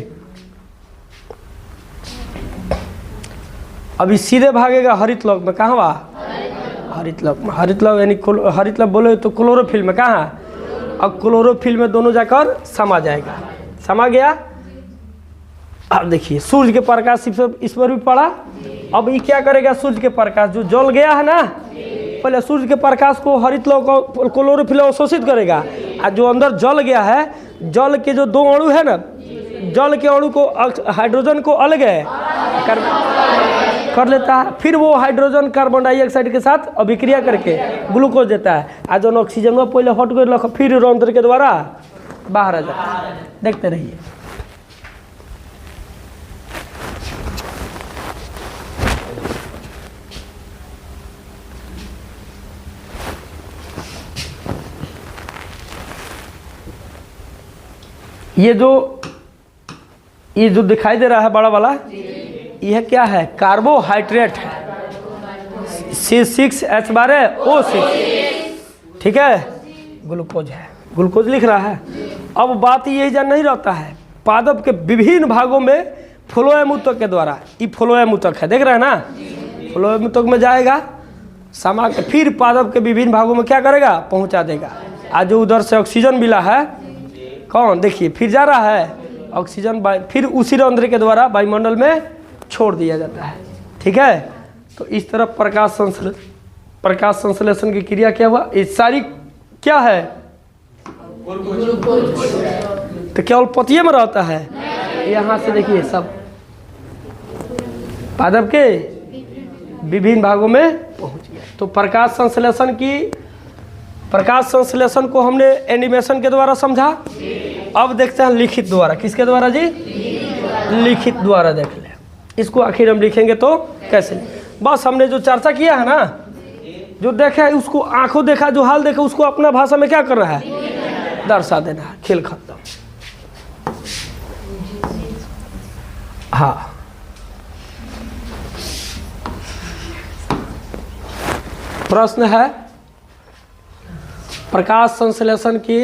अभी सीधे भागेगा हरित लौह में। कहाँ हुआ? हरित लौह में। हरित लौह यानी हरित लौह बोले तो क्लोरोफिल में। कहाँ? अब क्लोरोफिल में दोनों जाकर समा जाएगा। समा गया। अब देखिए सूर्य के प्रकाश इस पर भी पड़ा। अब ये क्या करेगा? सूर्य के प्रकाश जो जल गया है ना, पहले सूर्य के प्रकाश को हरित लौह को क्लोरोफिल अवशोषित करेगा, और जो अंदर जल गया है, जल के जो 2 अणु है ना, जल के अणु को हाइड्रोजन को अलग है कर लेता है। फिर वो हाइड्रोजन कार्बन डाइऑक्साइड के साथ अभिक्रिया करके ग्लूकोज देता है, और जो ऑक्सीजन में पहले हट गए फिर रंध्र के द्वारा बाहर आ जाता है। देखते रहिए। ये जो दिखाई दे रहा है बड़ा वाला, यह क्या है? कार्बोहाइड्रेट है। C6H12O6, ठीक है, ग्लूकोज है, ग्लूकोज लिख रहा है। अब बात यही जान नहीं रहता है, पादप के विभिन्न भागों में फ्लोएम ऊतक के द्वारा, ये फ्लोएम ऊतक है, देख रहे हैं ना, फ्लोएम ऊतक में जाएगा, समा के फिर पादप के विभिन्न भागों में क्या करेगा? पहुंचा देगा। आज जो उधर से ऑक्सीजन मिला है, कौन? देखिए फिर जा रहा है ऑक्सीजन, फिर उसी रंध्र के द्वारा वायुमंडल में छोड़ दिया जाता है, ठीक है। तो इस तरह प्रकाश संश्लेषण की क्रिया क्या हुआ? ये सारी क्या है? तो केवल पतिये में रहता है। यहाँ से देखिए सब पादप के विभिन्न भागों में पहुंच गया। तो प्रकाश संश्लेषण को हमने एनिमेशन के द्वारा समझा। अब देखते हैं लिखित द्वारा। किसके द्वारा जी? लिखित द्वारा देख लें। इसको आखिर हम लिखेंगे तो कैसे? बस हमने जो चर्चा किया है ना, जो देखा है उसको, आंखों देखा, जो हाल देखा उसको अपना भाषा में क्या करना है? दर्शा देना है। खेल खत्म। हाँ प्रश्न है, प्रकाश संश्लेषण की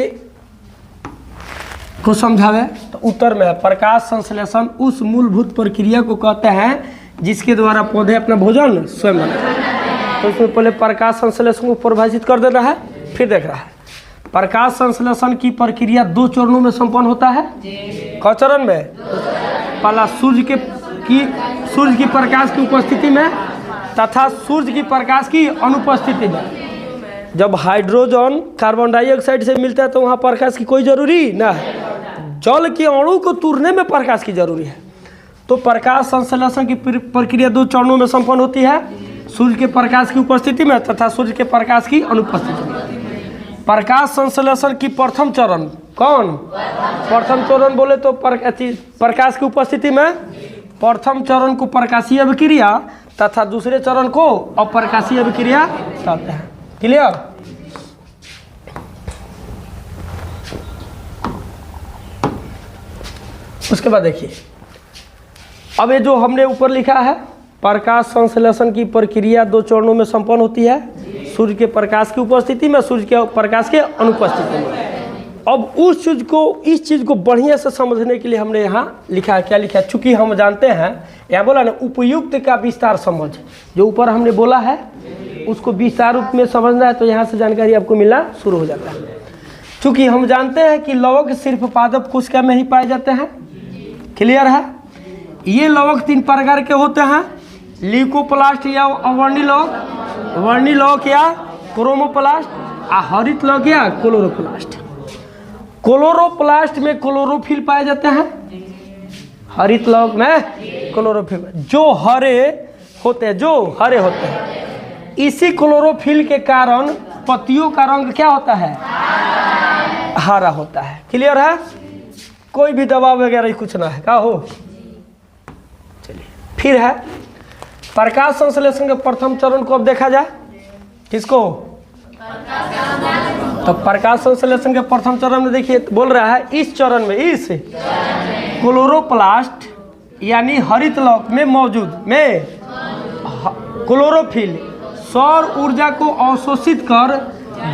को समझावे। तो उत्तर में है, प्रकाश संश्लेषण उस मूलभूत प्रक्रिया को कहते हैं जिसके द्वारा पौधे अपना भोजन स्वयं बनाते हैं। तो इसमें पहले प्रकाश संश्लेषण को परिभाषित कर देना है, फिर देख रहा है। प्रकाश संश्लेषण की प्रक्रिया 2 चरणों में संपन्न होता है। क चरण में? पहला सूर्य की प्रकाश की उपस्थिति में तथा सूर्य की प्रकाश की अनुपस्थिति में। जब हाइड्रोजन कार्बन डाइऑक्साइड से मिलता है तो वहाँ प्रकाश की कोई जरूरी ना है। जल के अणु को तोड़ने में प्रकाश की जरूरी है। तो प्रकाश संश्लेषण की प्रक्रिया 2 चरणों में संपन्न होती है, सूर्य के प्रकाश की उपस्थिति में तथा सूर्य के प्रकाश की अनुपस्थिति में। प्रकाश संश्लेषण की प्रथम चरण कौन? प्रथम चरण बोले तो प्रकाश की उपस्थिति में प्रथम चरण को प्रकाशीय अभिक्रिया तथा दूसरे चरण को अप्रकाशीय अभिक्रिया कहते हैं। क्लियर? उसके बाद देखिए, अब ये जो हमने ऊपर लिखा है, प्रकाश संश्लेषण की प्रक्रिया 2 चरणों में संपन्न होती है, सूर्य के प्रकाश की उपस्थिति में, सूर्य के प्रकाश के अनुपस्थिति में। अब उस इस चीज़ को बढ़िया से समझने के लिए हमने यहाँ लिखा है, क्या लिखा है, चूँकि हम जानते हैं, यहाँ बोला ना उपयुक्त का विस्तार समझ, जो ऊपर हमने बोला है उसको विस्तार रूप में समझना है, तो यहाँ से जानकारी आपको मिलना शुरू हो जाता है। चूँकि हम जानते हैं कि लवक सिर्फ पादप कोशिका में ही पाए जाते हैं, क्लियर है। ये लवक 3 प्रकार के होते हैं, ल्यूकोप्लास्ट या अवर्णी लवक, वर्णी लवक या क्रोमोप्लास्ट, हरित लवक या क्लोरोप्लास्ट। क्लोरोप्लास्ट में क्लोरोफिल पाए जाते हैं, हरित लवक में क्लोरोफिल, जो हरे होते हैं, इसी क्लोरोफिल के कारण पत्तियों का रंग क्या होता है, हरा होता है। क्लियर है, कोई भी दवा वगैरह कुछ ना है, क्या हो। चलिए फिर है प्रकाश संश्लेषण के प्रथम चरण को अब देखा जाए, किसको, तो प्रकाश संश्लेषण के प्रथम चरण में देखिए बोल रहा है, इस चरण में इस क्लोरोप्लास्ट यानी हरित लवक में मौजूद क्लोरोफिल सौर ऊर्जा को अवशोषित कर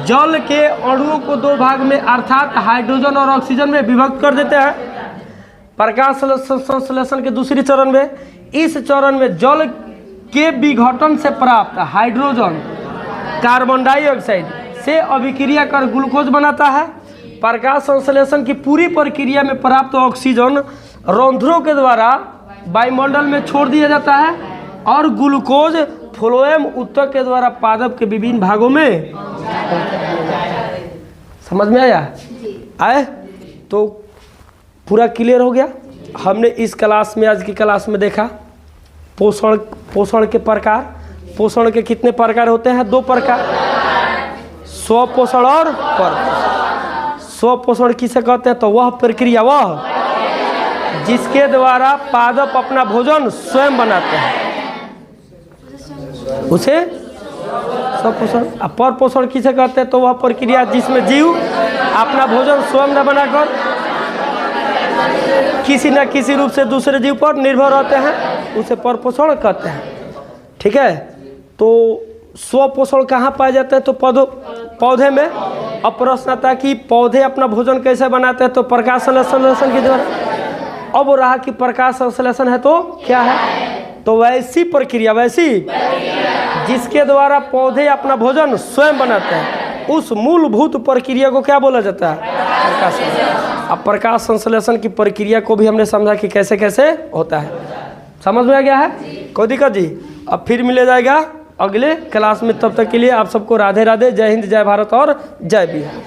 जल के अणुओं को 2 भाग में अर्थात हाइड्रोजन और ऑक्सीजन में विभक्त कर देते हैं। प्रकाश संश्लेषण के दूसरी चरण में, इस चरण में जल के विघटन से प्राप्त हाइड्रोजन कार्बन डाइऑक्साइड से अभिक्रिया कर ग्लूकोज बनाता है। प्रकाश संश्लेषण की पूरी प्रक्रिया में प्राप्त ऑक्सीजन रंध्रों के द्वारा वायुमंडल में छोड़ दिया जाता है और ग्लूकोज फ्लोएम ऊतक के द्वारा पादप के विभिन्न भागों में। समझ में आए तो पूरा क्लियर हो गया। हमने इस क्लास में, आज की क्लास में देखा पोषण के प्रकार। पोषण के कितने प्रकार होते हैं, 2 प्रकार, स्वपोषण और परपोषण। स्वपोषण किसे कहते हैं, तो वह प्रक्रिया जिसके द्वारा पादप अपना भोजन स्वयं बनाते हैं, उसे स्वपोषण। परपोषण किसे कहते हैं, तो वह प्रक्रिया जिसमें जीव अपना भोजन स्वयं न बनाकर किसी न किसी रूप से दूसरे जीव पर निर्भर रहते हैं, उसे परपोषण कहते हैं। ठीक है, तो स्वपोषण कहाँ पाए जाते हैं, तो पौधे में। अब प्रश्न आता है कि पौधे अपना भोजन कैसे बनाते हैं, तो प्रकाश संश्लेषण के द्वारा। अब वो रहा कि प्रकाश संश्लेषण है तो क्या है, तो वैसी प्रक्रिया जिसके द्वारा पौधे अपना भोजन स्वयं बनाते हैं, उस मूलभूत प्रक्रिया को क्या बोला जाता है, प्रकाश संश्लेषण। अब प्रकाश संश्लेषण की प्रक्रिया को भी हमने समझा कि कैसे कैसे होता है। समझ में आ गया है, कोई दिक्कत जी। अब फिर मिले जाएगा अगले क्लास में, तब तक के लिए आप सबको राधे राधे, जय हिंद, जय भारत और जय बिहार।